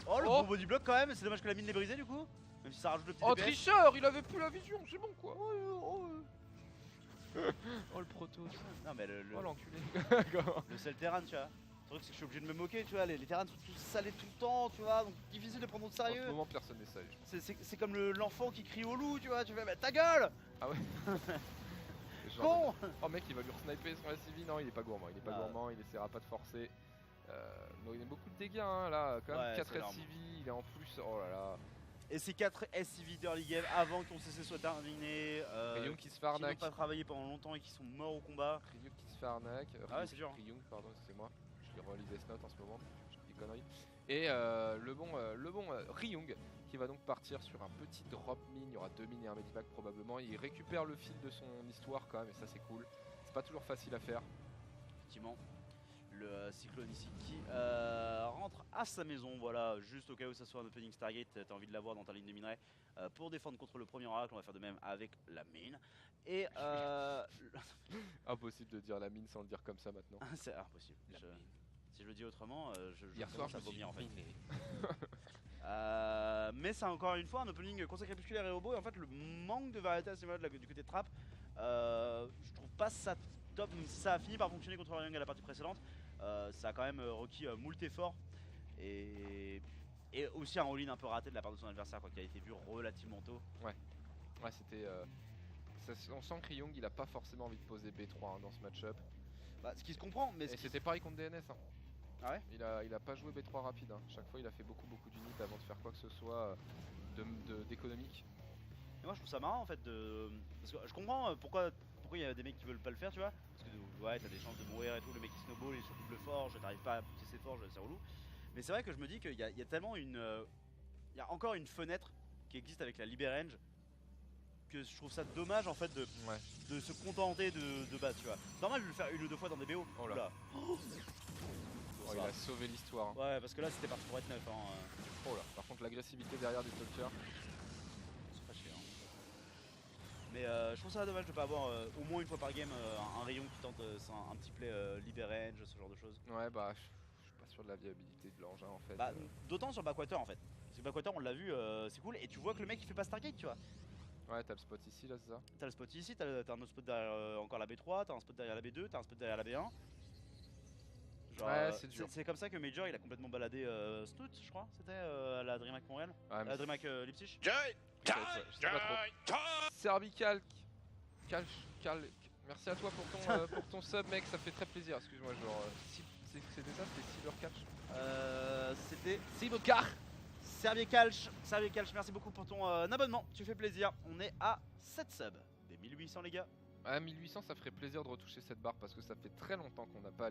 Oh le Oh gros body block quand même, c'est dommage que la mine l'ait brisée du coup. Même si ça rajoute le petit Oh, DPS. tricheur, il avait plus la vision, c'est bon quoi. Oh, le proto. Non mais Oh, l'enculé. le seul terrain tu vois. Le truc c'est que je suis obligé de me moquer tu vois, les terrains sont tous salés tout le temps tu vois, donc difficile de prendre au En ce sérieux. moment, personne n'est sage. C'est comme l'enfant qui crie au loup tu vois, tu fais bah, ta gueule Ah ouais. con. Oh mec, il va lui sniper son SCV. Non, il est pas gourmand, il est pas Ah. gourmand, il essaiera pas de forcer. Bon, il a beaucoup de dégâts hein, là, quand même Ouais, 4 c'est énorme. SCV, il est en plus. Oh là là. Et ces 4 SCV d'early game avant que ton CC soit terminé, Ryung qui se fait qui n'ont arnaque. pas travaillé pendant longtemps et qui sont morts au combat. Ryung qui se fait arnaque. Ah ouais, c'est dur. Ryung, pardon, excusez-moi. Je relis Death Note en ce moment, je dis des conneries. Et le bon Ryung qui va donc partir sur un petit drop mine. Il y aura 2 mines et un medivac probablement. Il récupère le fil de son histoire quand même, et ça c'est cool. C'est pas toujours facile à faire. Effectivement, le cyclone ici qui rentre à sa maison, voilà, juste au cas où ça soit un opening Stargate, t'as envie de l'avoir dans ta ligne de minerai pour défendre contre le premier oracle, on va faire de même avec la mine. Et Impossible de dire la mine sans le dire comme ça maintenant. c'est impossible. Si je le dis autrement, je Hier soir, commence je à me suis vomir en fait. miné. Mais c'est encore une fois un opening conseil crépusculaire et robot et en fait le manque de variété à ce niveau du côté de Trap, je trouve pas ça top, même si ça a fini par fonctionner contre Ryung à la partie précédente, ça a quand même requis moult efforts et aussi un all-in un peu raté de la part de son adversaire quoi, qui a été vu relativement tôt. Ouais, c'était. On sent que Ryung il a pas forcément envie de poser B3 hein, dans ce match-up. Bah, ce qui se comprend, mais Et c'était pareil contre DNS. Hein. Ah ouais. Il a pas joué B3 rapide. Hein. Chaque fois, il a fait beaucoup d'unités avant de faire quoi que ce soit d'économique. Et moi je trouve ça marrant en fait parce que je comprends pourquoi il y a des mecs qui veulent pas le faire, tu vois. Parce que ouais, t'as des chances de mourir et tout, le mec qui snowball il est sur double forge, t'arrives pas à pousser ses forges, c'est relou. Mais c'est vrai que je me dis qu'il y a tellement il y a encore une fenêtre qui existe avec la Liberange que je trouve ça dommage en fait de se contenter de battre, tu vois. C'est normal de le faire une ou deux fois dans des BO. Oh là. Oh, Oh, il a sauvé l'histoire. Hein. ouais, parce que là c'était parti pour être neuf. Hein. Oh là. Par contre, l'agressivité derrière du Stalker. C'est pas chier. Hein. Mais je trouve ça dommage de pas avoir au moins une fois par game un rayon qui tente un petit play Liberange, ce genre de choses. Ouais, bah, je suis pas sûr de la viabilité de l'engin en fait. Bah, d'autant sur le backwater en fait. Parce que backwater on l'a vu, c'est cool. Et tu vois que le mec il fait pas Stargate, tu vois. Ouais, t'as le spot ici là, c'est ça? T'as le spot ici, t'as un autre spot derrière encore la B3, t'as un spot derrière la B2, t'as un spot derrière la B1. Genre, ouais, c'est dur. C'est comme ça que Major il a complètement baladé Snoot, je crois, c'était à la DreamHack Montréal, Ouais, à la DreamHack Leipzig. Die! Die! Je sais pas trop. Cervical, merci à toi pour ton sub, mec, ça fait très plaisir. Excuse-moi, genre, c'était ça, c'était Cybercatch. C'était Cybercar. Servicalch, merci beaucoup pour ton abonnement, tu fais plaisir. On est à 7 subs, des 1800 les gars. À 1800, ça ferait plaisir de retoucher cette barre parce que ça fait très longtemps qu'on n'est pas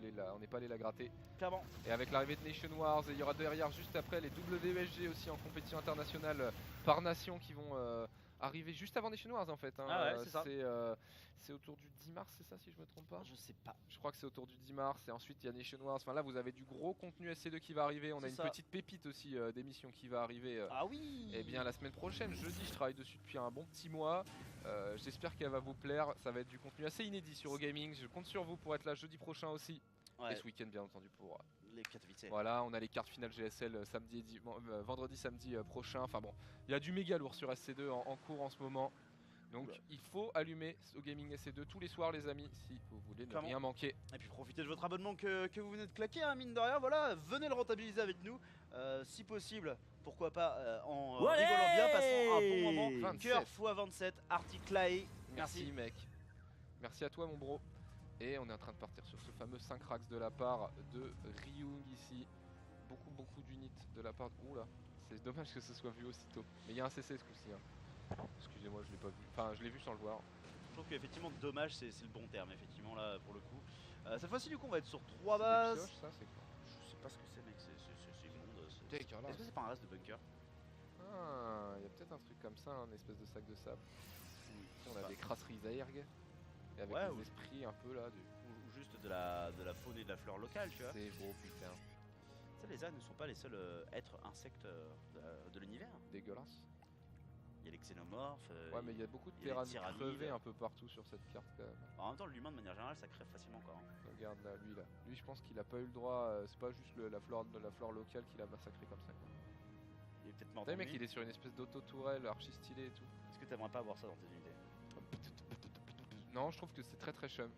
allé la gratter. Clairement. Et avec l'arrivée de Nation Wars, et il y aura derrière juste après les WSG aussi en compétition internationale par nation qui vont arriver juste avant Nation Wars en fait. Hein. Ah ouais, c'est ça. C'est autour du 10 mars, c'est ça si je me trompe pas? Je sais pas. Je crois que c'est autour du 10 mars et ensuite il y a Nation Wars. Enfin là vous avez du gros contenu SC2 qui va arriver. On a une petite pépite aussi d'émission qui va arriver. Ah oui. Et bien la semaine prochaine, jeudi, je travaille dessus depuis un bon petit mois. J'espère qu'elle va vous plaire. Ça va être du contenu assez inédit sur OGaming. Je compte sur vous pour être là jeudi prochain aussi. Ouais. Et ce week-end bien entendu pour les Katowice. voilà, on a les cartes finales GSL vendredi, samedi prochain. Enfin bon, il y a du méga lourd sur SC2 en cours en ce moment. Donc il faut allumer OGaming SC2 tous les soirs les amis si vous voulez ne rien manquer. Et puis profitez de votre abonnement que vous venez de claquer, hein, mine de rien, voilà, venez le rentabiliser avec nous, si possible, pourquoi pas en rigolant bien, passant un bon moment. 27. Cœur x27, article AE, merci mec, merci à toi mon bro. Et on est en train de partir sur ce fameux 5 racks de la part de Ryung ici. Beaucoup d'unités de la part de... Oula, c'est dommage que ce soit vu aussitôt. Mais il y a un CC ce coup-ci. Hein. Excusez-moi, je l'ai pas vu. Enfin, je l'ai vu sans le voir. Je trouve qu'effectivement dommage c'est le bon terme, effectivement là pour le coup. Cette fois-ci du coup on va être sur 3 bases. Pioches, ça, c'est quoi? Je sais pas ce que c'est mec, c'est immonde. Dégueulasse. Est-ce que c'est pas un reste de bunker? Ah, il y a peut-être un truc comme ça, un espèce de sac de sable. Ici, on a des crasseries aerg. Et avec ouais, des esprits un peu là. Ou juste de la faune et de la flore locale, tu vois. C'est beau putain. Ça, les ânes ne sont pas les seuls êtres insectes de l'univers. Dégueulasse. Il y a les xénomorphes. Ouais, mais il y a beaucoup de il y a les terrains crevés un peu partout sur cette carte quand même. En même temps, l'humain de manière générale ça crève facilement quoi. Hein. Regarde là, lui là. Lui, je pense qu'il a pas eu le droit. C'est pas juste la flore locale qu'il a massacré comme ça. Quoi. Il est peut-être mort. Le mec, il est sur une espèce d'auto-tourelle archi stylé et tout. Est-ce que t'aimerais pas avoir ça dans tes unités? Non, je trouve que c'est très chum.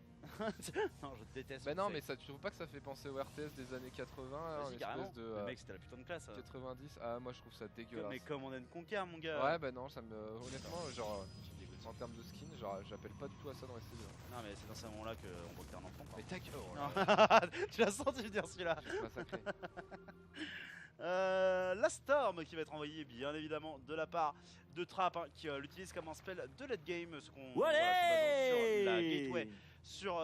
Non, je déteste. Bah non, mais ça, tu trouves pas que ça fait penser au RTS des années 80 hein, espèce de le mec, c'était la putain de classe. 90. Ah, moi je trouve ça dégueulasse. Mais comme on a une Conquer, mon gars. Ouais, bah non, ça me. Honnêtement, genre. En termes de skin, genre, j'appelle pas du tout à ça dans les CD. Non, mais c'est dans ces moments-là qu'on voit que t'es un enfant. Mais ta gueule. Tu l'as senti venir celui-là. J'ai massacré. La Storm qui va être envoyée bien évidemment de la part de Trap hein, qui l'utilise comme un spell de late game, ce qu'on voit sur la gateway, sur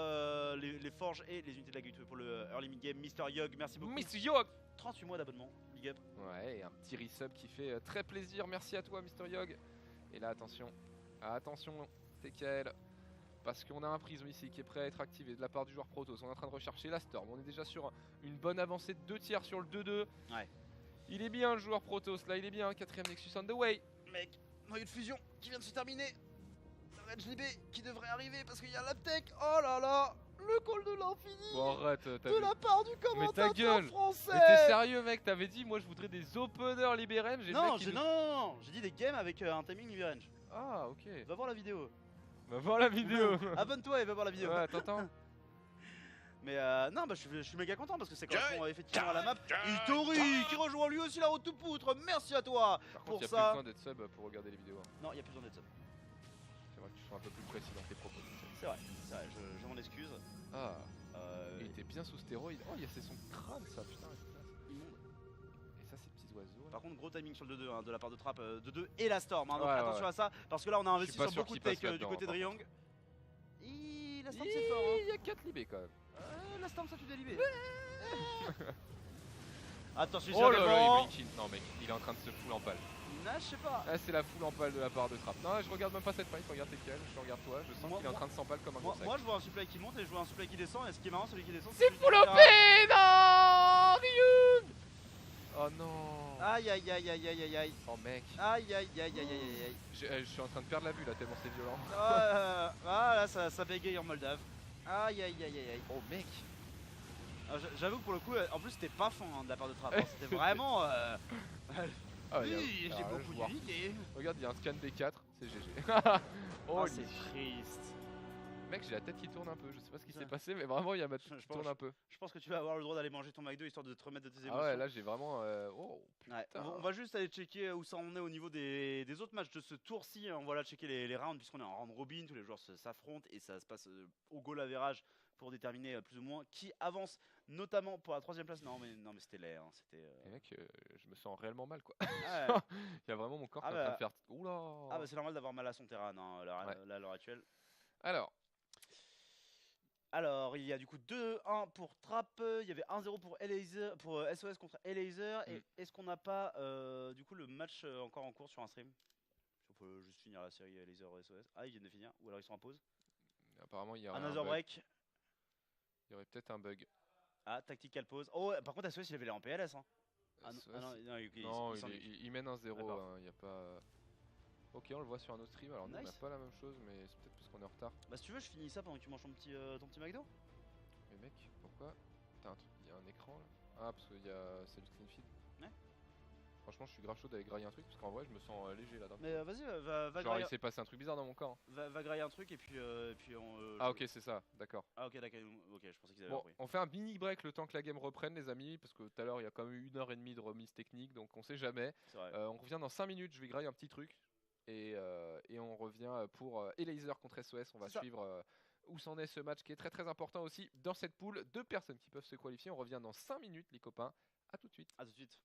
les forges et les unités de la gateway pour le early mid game. Mr. Yog, merci beaucoup. Mr. Yog 38 mois d'abonnement, big up. Ouais, et un petit resub qui fait très plaisir, merci à toi Mr. Yog. Et là attention, TKL, parce qu'on a un prisme ici qui est prêt à être activé de la part du joueur Protoss. On est en train de rechercher la Storm, on est déjà sur une bonne avancée de 2 tiers sur le 2-2. Ouais. Il est bien le joueur Protoss là, il est bien, 4ème Nexus on the way. Mec, noyau de fusion qui vient de se terminer. Rage Libé qui devrait arriver parce qu'il y a l'Aptech. Oh là là, le call de l'infini. Bon arrête, de la part du commentateur français. Mais t'es sérieux mec, t'avais dit moi je voudrais des openers Liberen. Non, j'ai dit des games avec un timing Liberange. Ah ok. Va voir la vidéo. Va voir la vidéo. Abonne-toi et va voir la vidéo. Ouais, t'entends. Mais non, bah je suis méga content parce que c'est correspond effectivement à la map. Itori qui rejoint lui aussi la route tout poutre. Merci à toi. Par pour contre, ça. y a plus besoin d'être sub pour regarder les vidéos. Non, il y a plus besoin d'être sub. C'est vrai que tu sois un peu plus précis dans tes propos. C'est vrai, je m'en excuse. Ah. Il était bien sous stéroïde. Oh, c'est son crâne ça, putain. immonde. Et ça, ces petits oiseaux. Là. Par contre, gros timing sur le 2-2 hein, de la part de Trap, 2-2 et la Storm. Hein, donc Ouais, attention ouais. à ça, parce que là on a Je investi suis pas sur sûr beaucoup de qu'il passe tech du là-dedans, côté de par Ryong. La Storm c'est fort. Hein. Il y a 4 libés quand même. La Storm ça tue des libés. Attention, Oh là là, devant. il blink in. Non, mec, il est en train de se fouler en balle. Ah, je sais pas. Ah, c'est la foule en balle de la part de Trap. Non, je regarde même pas cette fight, regarde Tekel, je regarde toi. Je sens Moi- qu'il est en train de s'en balle comme un gros sac. Moi je vois un supply qui monte et je vois un supply qui descend. Et ce qui est marrant, celui qui descend, C'est celui full qui- OP. Non, Ryung. Oh non. Aïe aïe aïe aïe aïe aïe aïe. Oh mec. Aïe aïe aïe aïe aïe aïe aïe. Je suis en train de perdre la vue là tellement c'est violent. Ah là ça bégaye en Moldave. Aïe aïe aïe aïe aïe. Oh mec. J'avoue que pour le coup, en plus c'était pas fin hein, de la part de Trap. Hein. C'était vraiment. Ah, Oui, j'ai alors là, beaucoup je vois. d'idées. Regarde, il y a un scan B4, c'est GG. Oh, Oh, c'est triste. mec, j'ai la tête qui tourne un peu. Je sais pas ce qui s'est Ouais. passé, mais vraiment, il y a ma tête Je qui pense- tourne un peu. Je pense que tu vas avoir le droit d'aller manger ton McDo histoire de te remettre de tes émotions. Ah ouais, là, j'ai vraiment. Oh, Ouais, putain. on va juste aller checker où ça en est au niveau des autres matchs de ce tour-ci. On va là checker les rounds puisqu'on est en round robin, tous les joueurs s'affrontent et ça se passe au goal average pour déterminer plus ou moins qui avance, notamment pour la 3ème place. Non mais c'était laid, hein, c'était. Et mec, je me sens réellement mal quoi. Ah, ouais. Il y a vraiment mon corps Ah qui est en train bah. de faire. Oula. Ah bah c'est normal d'avoir mal à son terrain hein, là, Ouais. là, à l'heure actuelle. Alors, Il y a du coup 2-1 pour Trap, il y avait 1-0 pour Elaser, pour SOS contre Elaser. Et est-ce qu'on n'a pas du coup le match encore en cours sur un stream? On peut juste finir la série Elaser SOS. Ah ils viennent de finir, ou alors ils sont en pause. apparemment, il y a un Another bug. break. Il y aurait peut-être un bug. Ah tactical pause. Oh par contre SOS il avait les en PLS hein. Ah non, SOS, non, non, il s'en- il mène un 0, D'accord. il y a pas. Ok, on le voit sur un autre stream. Alors, nous, on n'a Nice. pas la même chose, mais c'est peut-être parce qu'on est en retard. Bah si tu veux je finis ça pendant que tu manges ton petit McDo. Mais mec, pourquoi t'as un truc, il y a un écran là. Ah, parce qu'il y a. C'est du clean feed. Ouais. Franchement, je suis grave chaud d'aller grailler un truc parce qu'en vrai, je me sens léger là. Mais vas-y va Genre, grailler, il s'est passé un truc bizarre dans mon corps. Hein. va grailler un truc et puis on. Ah, ok, c'est ça, d'accord. Ah ok d'accord, ok je pensais qu'ils avaient Bon, compris. on fait un mini break le temps que la game reprenne, les amis, parce que tout à l'heure, il y a quand même eu 1h30 de remise technique, donc on sait jamais. C'est vrai. On revient dans 5 minutes, je vais grailler un petit truc. Et on revient pour Elaser contre SOS. On va C'est ça. suivre où s'en est ce match qui est très très important aussi dans cette poule. 2 personnes qui peuvent se qualifier. On revient dans 5 minutes, les copains. A tout de suite. A tout de suite.